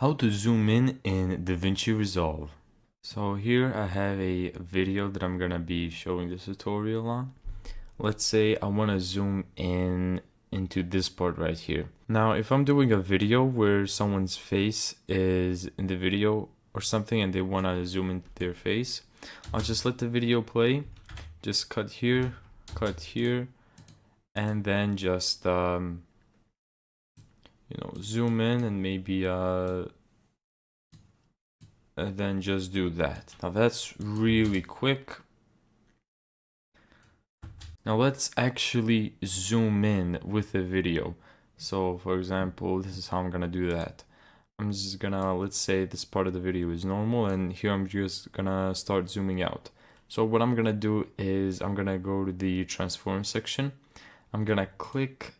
How to zoom in Davinci Resolve. So here I have a video that I'm gonna be showing this tutorial on. Let's say I want to zoom in into this part right here. Now if I'm doing a video where someone's face is in the video or something and they want to zoom into their face, I'll just let the video play, just cut here, and then just zoom in and maybe and then just do that. Now that's really quick. Now let's actually zoom in with the video. So for example, this is how I'm gonna do that. I'm just gonna, let's say this part of the video is normal and here I'm just gonna start zooming out. So what I'm gonna do is I'm gonna go to the transform section. I'm gonna click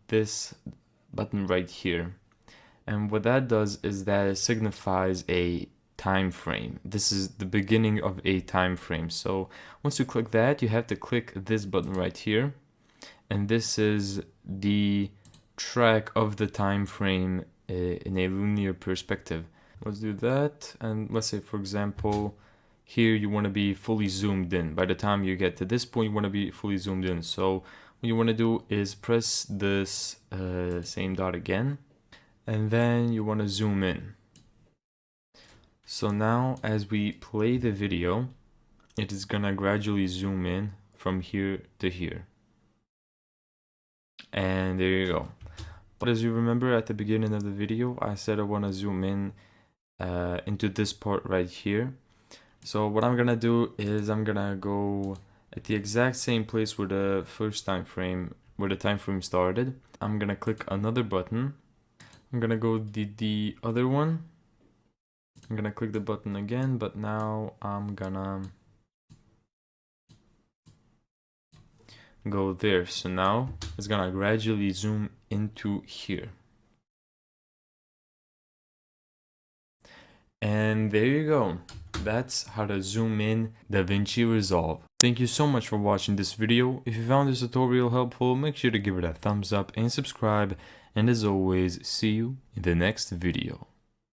this button right here. And what that does is that it signifies a time frame. This is the beginning of a time frame. So once you click that, you have to click this button right here, and this is the track of the time frame in a linear perspective. Let's do that, and let's say for example here you want to be fully zoomed in. By the time you get to this point, you want to be fully zoomed in. So what you want to do is press this same dot again, and then you want to zoom in. So now as we play the video, it is gonna gradually zoom in from here to here. And there you go. But as you remember at the beginning of the video, I said I want to zoom in into this part right here. So what I'm gonna do is I'm gonna go at the exact same place where the first time frame, where the time frame started. I'm gonna click another button. I'm gonna go the other one. I'm gonna click the button again, but now I'm gonna go there. So now it's gonna gradually zoom into here. And there you go. That's how to zoom in Davinci Resolve. Thank you so much for watching this video. If you found this tutorial helpful, make sure to give it a thumbs up and subscribe. And as always, see you in the next video.